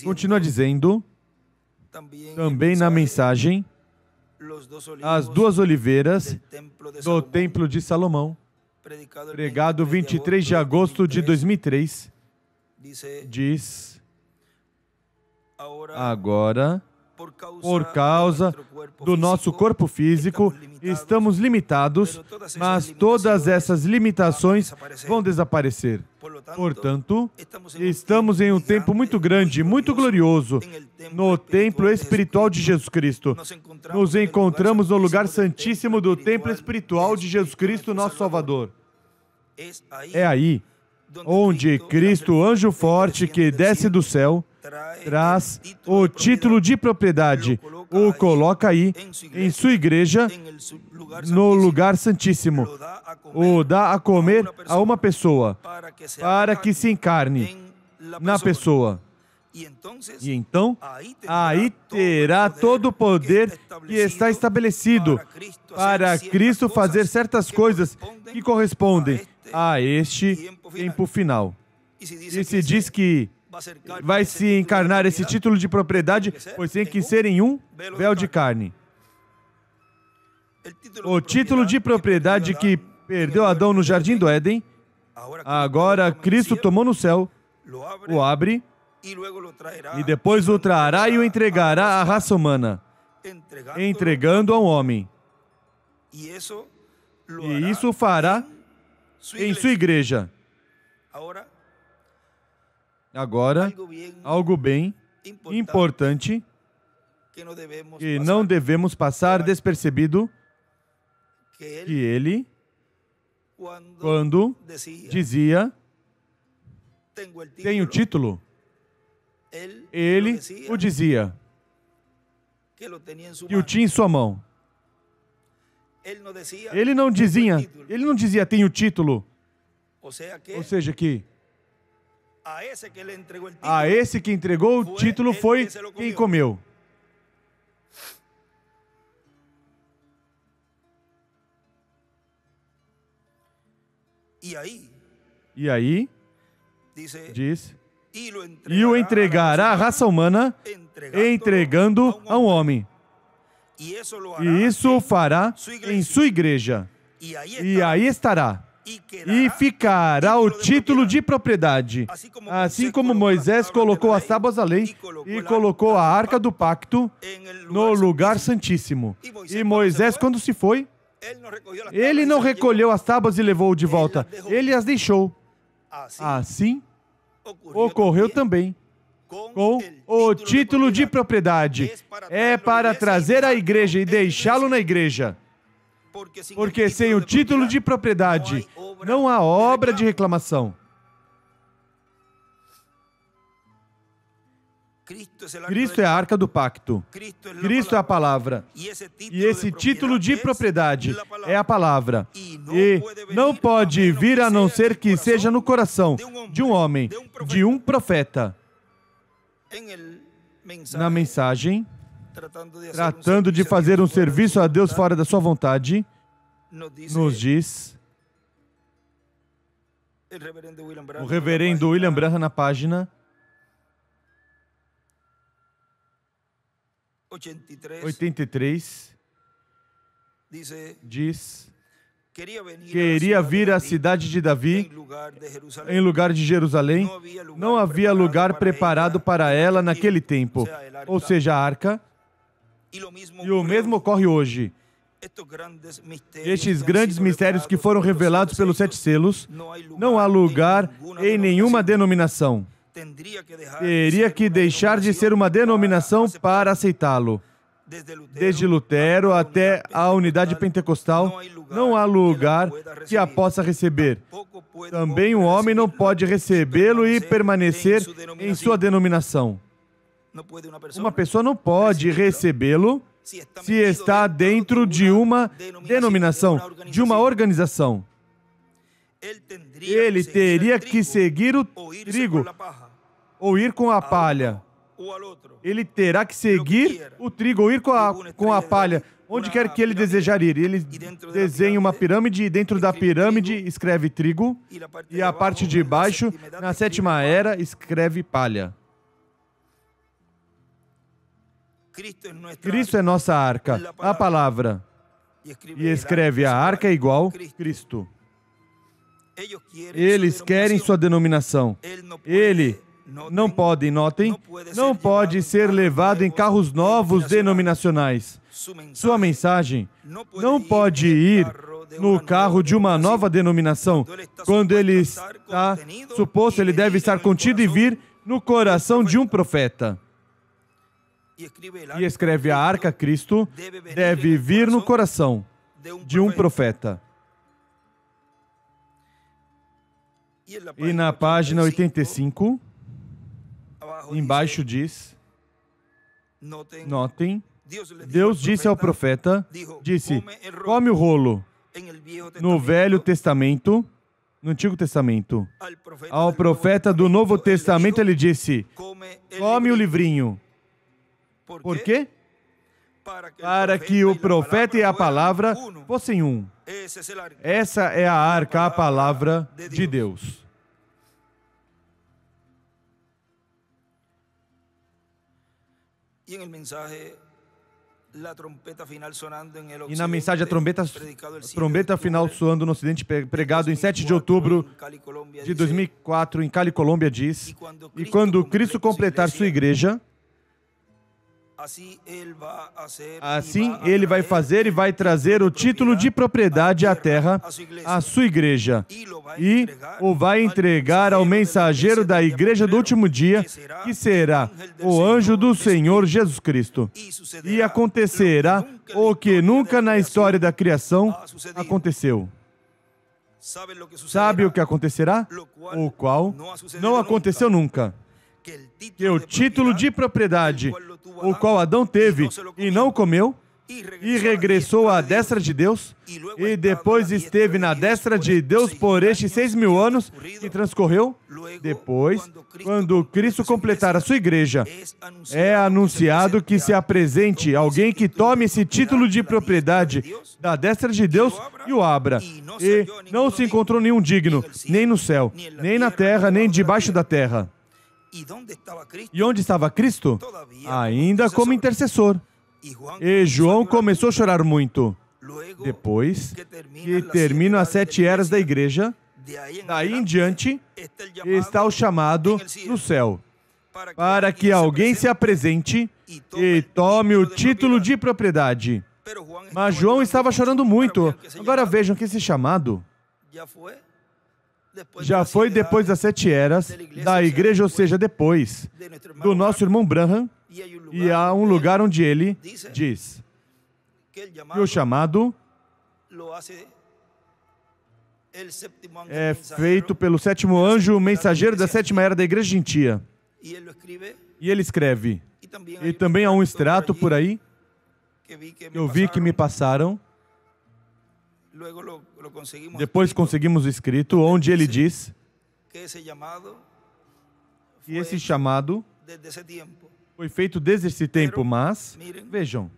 Continua dizendo, também na mensagem, as duas oliveiras do Templo de Salomão, pregado 23 de agosto de 2003, diz, agora, por causa do nosso corpo físico, estamos limitados, mas todas essas limitações vão desaparecer. Portanto, estamos em um tempo muito grande, muito glorioso, no templo espiritual de Jesus Cristo. Nos encontramos no lugar santíssimo do templo espiritual de Jesus Cristo, nosso Salvador. É aí onde Cristo, anjo forte que desce do céu, traz o título de propriedade, o coloca aí em sua igreja, no lugar santíssimo, o dá a comer a uma pessoa, para que se encarne na pessoa. E então, aí terá todo o poder que está estabelecido para Cristo fazer certas coisas que correspondem a este tempo final. E se diz que vai se encarnar esse título de propriedade, pois tem que ser em um véu de carne. O título de propriedade que perdeu Adão no Jardim do Éden, agora Cristo tomou no céu, o abre, e depois o trará e o entregará à raça humana, entregando a um homem. E isso fará em sua igreja. Agora, algo bem importante que não devemos passar despercebido, que ele, quando dizia, tem o título, ele o dizia, que o tinha em sua mão. Ele não dizia tem o título, ou seja que a esse que entregou o título foi quem comeu. E aí, diz, e o entregará à raça humana, entregando a um homem. E isso o fará em sua igreja. E aí estará. E ficará o título de propriedade. Assim como Moisés colocou as tábuas da lei e colocou a arca do pacto no lugar santíssimo. E Moisés, quando se foi, ele não recolheu as tábuas e levou de volta. Ele as deixou. Assim ocorreu também com o título de propriedade. É para trazer a igreja e deixá-lo na igreja. Porque sem o título de propriedade, não há obra de reclamação. Cristo é a arca do pacto. Cristo é a palavra. E esse título de propriedade é a palavra. E não pode vir a não ser que seja no coração de um homem, de um profeta. Na mensagem, tratando de fazer um serviço a Deus fora da sua vontade, nos diz o reverendo William Branham na página 83, diz, queria vir à cidade de Davi em lugar de Jerusalém, não havia lugar preparado para ela naquele tempo, ou seja, a arca, e o mesmo ocorre hoje. Estes grandes mistérios que foram revelados pelos 7 selos, não há lugar em nenhuma denominação. Teria que deixar de ser uma denominação para aceitá-lo. Desde Lutero até a unidade pentecostal, não há lugar que a possa receber. Também um homem não pode recebê-lo e permanecer em sua denominação. Uma pessoa não pode recebê-lo se está dentro de uma denominação, de uma organização. Ele teria que seguir o trigo ou ir com a palha. Ele terá que seguir o trigo ou ir com a palha, onde quer que ele desejar ir. Ele desenha uma pirâmide e dentro da pirâmide escreve trigo e a parte de baixo, na 7ª era, escreve palha. Cristo é nossa arca, a palavra. E escreve: a arca é igual Cristo. Eles querem sua denominação. Ele não pode, notem, não pode ser levado em carros novos denominacionais. Sua mensagem não pode ir no carro de uma nova denominação. Quando ele está suposto, ele deve estar contido e vir no coração de um profeta. E escreve: a arca Cristo deve vir no coração de um profeta. E na página 85, embaixo diz, notem, Deus disse ao profeta, come o rolo. No Velho Testamento, no Antigo Testamento, ao profeta do Novo Testamento ele disse, come o livrinho. Por quê? Para que o profeta e a palavra fossem um. Essa é a arca, a palavra de Deus. E na mensagem, a trombeta final soando no Ocidente, pregado em 7 de outubro de 2004, em Cali, Colômbia, diz, e quando Cristo completar sua igreja, assim ele vai fazer e vai trazer o título de propriedade à terra, à sua igreja, e o vai entregar ao mensageiro da igreja do último dia, que será o anjo do Senhor Jesus Cristo. E acontecerá o que nunca na história da criação aconteceu. Sabe o que acontecerá? O qual não aconteceu nunca. Que o título de propriedade, o qual Adão teve e não comeu, e regressou à destra de Deus, e depois esteve na destra de Deus por estes 6.000 anos que transcorreu. Depois, quando Cristo completar a sua igreja, é anunciado que se apresente alguém que tome esse título de propriedade da destra de Deus e o abra. E não se encontrou nenhum digno, nem no céu, nem na terra, nem debaixo da terra. E onde estava Cristo? Ainda como intercessor. E João começou a chorar muito. Depois que terminam as 7 eras da igreja, daí em diante está o chamado no céu, para que alguém se apresente e tome o título de propriedade. Mas João estava chorando muito. Agora vejam que esse chamado já foi depois das 7 eras da igreja, ou seja, depois do nosso irmão Branham, e há um lugar onde ele diz que o chamado é feito pelo 7º anjo, o mensageiro da 7ª era da igreja gentia. E ele escreve, e também há um extrato por aí, que eu vi que me passaram, depois conseguimos o escrito, onde ele diz que esse chamado foi feito desde esse tempo, mas, vejam,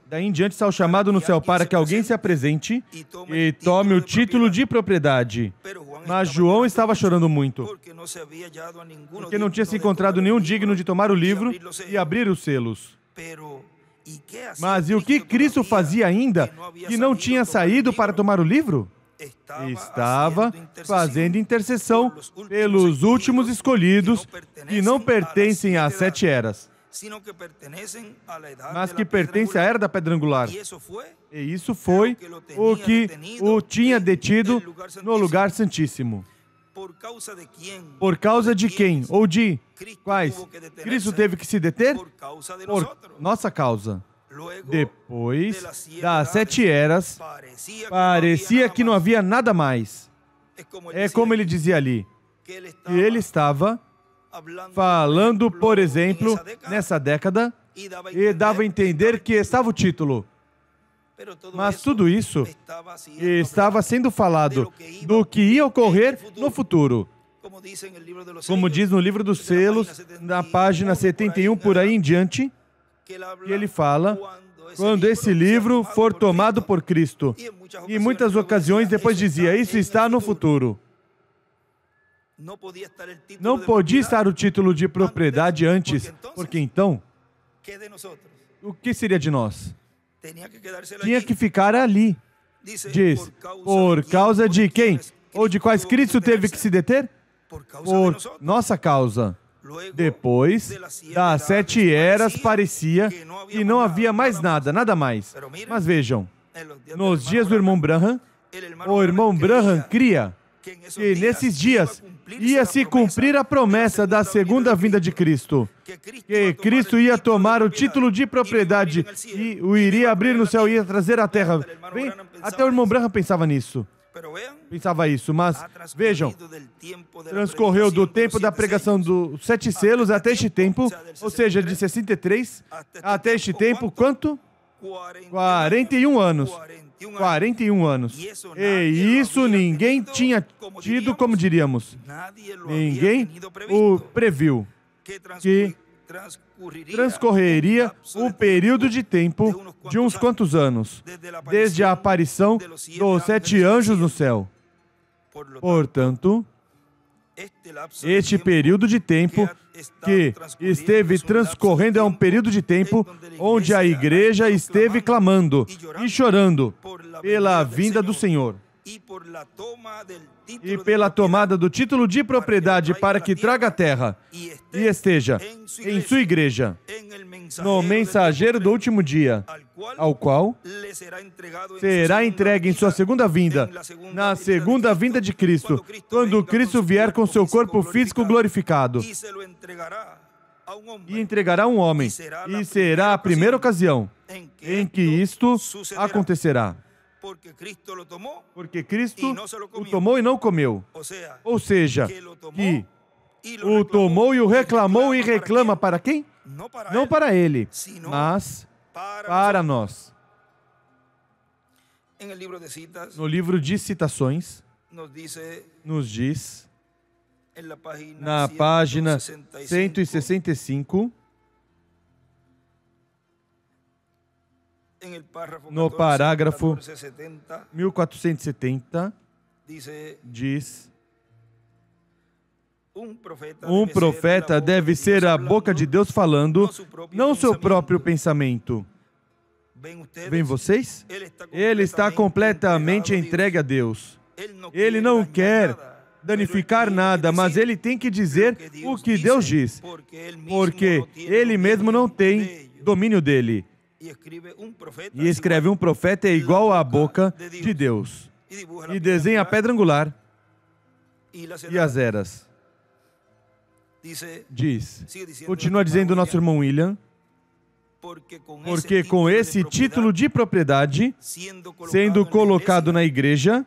daí em diante está o chamado no céu para que alguém se apresente e tome o título de propriedade. Mas João estava chorando muito, porque não tinha se encontrado nenhum digno de tomar o livro e abrir os selos. Mas e o que Cristo fazia ainda, que não tinha saído para tomar o livro? Estava fazendo intercessão pelos últimos escolhidos, que não pertencem às 7 eras, mas que pertencem à era da pedra angular. E isso foi o que o tinha detido no lugar santíssimo. Por causa de quem? Ou de quais? Cristo teve que se deter? Por nossa causa. Depois das 7 eras, parecia que não havia nada mais. É como ele dizia ali, que ele estava falando, por exemplo, nessa década, e dava a entender que estava o título. Mas tudo isso estava sendo falado do que ia ocorrer no futuro. Como diz no livro dos selos, na página 71 por aí em diante, que ele fala, quando esse livro for tomado por Cristo. E em muitas ocasiões depois dizia, isso está no futuro. Não podia estar o título de propriedade antes, porque então, o que seria de nós? Tinha que ficar ali. Diz, por causa de quem? Ou de quais Cristo teve que se deter? Por nossa causa. Depois das 7 eras, parecia que não havia mais nada, nada mais. Mas vejam, nos dias do irmão Branham, o irmão Branham cria que nesses dias ia se cumprir a promessa da segunda vinda de Cristo. Que Cristo ia tomar o título de propriedade e o iria abrir no céu e ia trazer à terra. Bem, até o irmão Branham pensava nisso. Pensava isso, mas vejam, transcorreu do tempo da pregação dos 7 selos até este tempo, ou seja, de 63 até este tempo, quanto? 41 anos. 41 anos. E isso ninguém tinha tido, como diríamos, ninguém o previu, que transcorreria um período de tempo de uns quantos anos, desde a aparição dos 7 anjos no céu. Portanto, este período de tempo que esteve transcorrendo é um período de tempo onde a igreja esteve clamando e chorando pela vinda do Senhor e pela tomada do título de propriedade para que traga a terra e esteja em sua igreja, no mensageiro do último dia, ao qual será entregue em sua segunda vinda, na segunda vinda de Cristo, quando Cristo vier com seu corpo físico glorificado, e entregará a um homem, e será a primeira ocasião em que isto acontecerá. Porque Cristo o tomou e não comeu. Ou seja, que o tomou e o reclamou e reclama para quem? Não para ele, mas para nós. No livro de citações, nos diz, na página 165, no parágrafo 1470, diz: um profeta deve ser a boca de Deus falando, não seu próprio pensamento. Veem vocês? Ele está completamente entregue a Deus. Ele não quer danificar nada, mas ele tem que dizer o que Deus diz, porque ele mesmo não tem domínio dele. E escreve: um profeta é igual à boca de Deus. E desenha a pedra angular e as eras. Diz, continua dizendo o nosso irmão William, porque com esse título de propriedade, sendo colocado na igreja,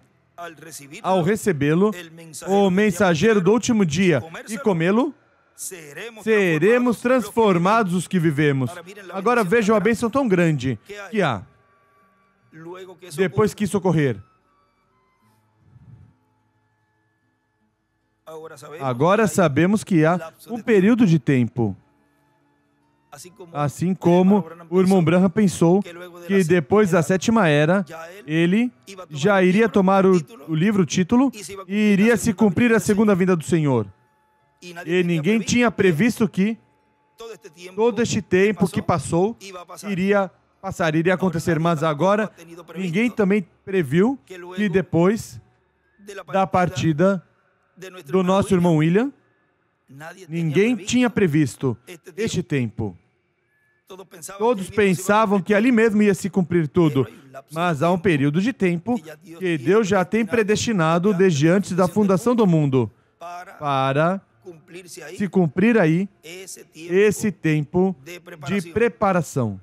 ao recebê-lo, o mensageiro do último dia, e comê-lo, seremos transformados os que vivemos. Agora vejam a bênção tão grande que há depois que isso ocorrer. Agora sabemos que há um período de tempo. Assim como o irmão Branham pensou que depois da 7ª era, ele já iria tomar o livro, o título, e iria se cumprir a segunda vinda do Senhor. E ninguém tinha previsto que todo este tempo que passou iria passar, iria acontecer. Mas agora, ninguém também previu que depois da partida do nosso irmão William, ninguém tinha previsto este tempo. Todos pensavam que ali mesmo ia se cumprir tudo, mas há um período de tempo que Deus já tem predestinado desde antes da fundação do mundo para se cumprir aí esse tempo de preparação.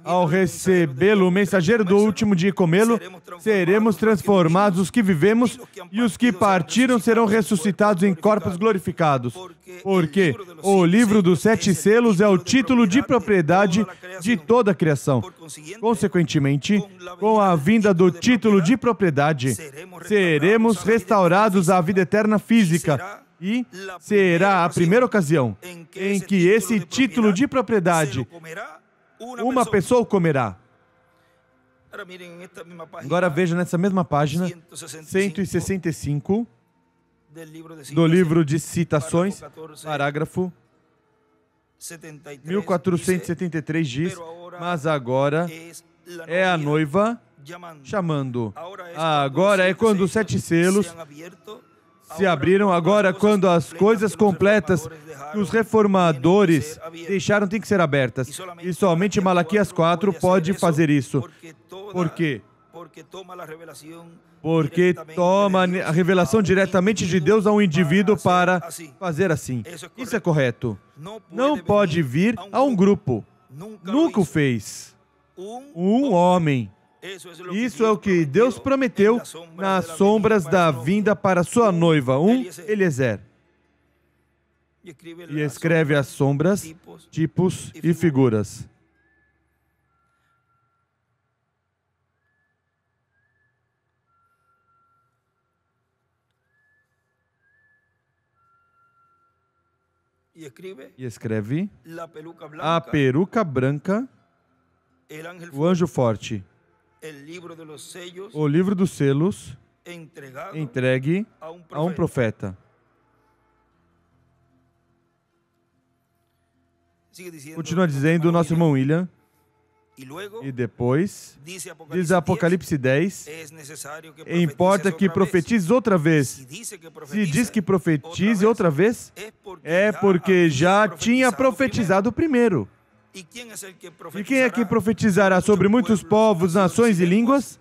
Ao recebê-lo, o mensageiro do último dia, e comê-lo, seremos transformados os que vivemos, e os que partiram serão ressuscitados em corpos glorificados. Porque o livro dos 7 selos é o título de propriedade de toda a criação. Consequentemente, com a vinda do título de propriedade, seremos restaurados à vida eterna física. E será a primeira ocasião em que esse título de propriedade uma pessoa o comerá. Agora veja nessa mesma página, 165, do livro de Citações, parágrafo 1473 diz, mas agora é a noiva chamando. Agora é quando os 7 selos se abriram, agora quando as coisas completas que os reformadores deixaram têm que ser abertas. E somente Malaquias 4 pode fazer isso. Por quê? Porque toma a revelação diretamente de Deus a um indivíduo para fazer assim. Isso é correto. Não pode vir a um grupo. Nunca o fez. Um homem. Isso é o que Deus prometeu nas sombras da vinda para sua noiva, Eliezer. E escreve as sombras, tipos e figuras. E escreve a peruca branca, o anjo forte, o livro dos selos entregue a um profeta. Continua dizendo o nosso irmão William. E depois, diz Apocalipse 10, importa que profetize outra vez. Se diz que profetize outra vez, é porque já tinha profetizado primeiro. E quem é que profetizará sobre muitos povos, nações e línguas?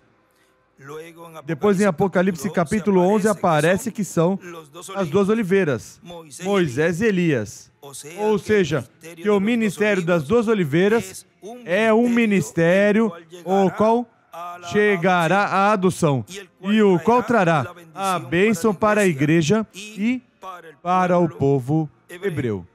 Depois em Apocalipse capítulo 11 aparece que são as 2 oliveiras, Moisés e Elias. Ou seja, que o ministério das 2 oliveiras é um ministério o qual chegará à adoção e o qual trará a bênção para a igreja e para o povo hebreu.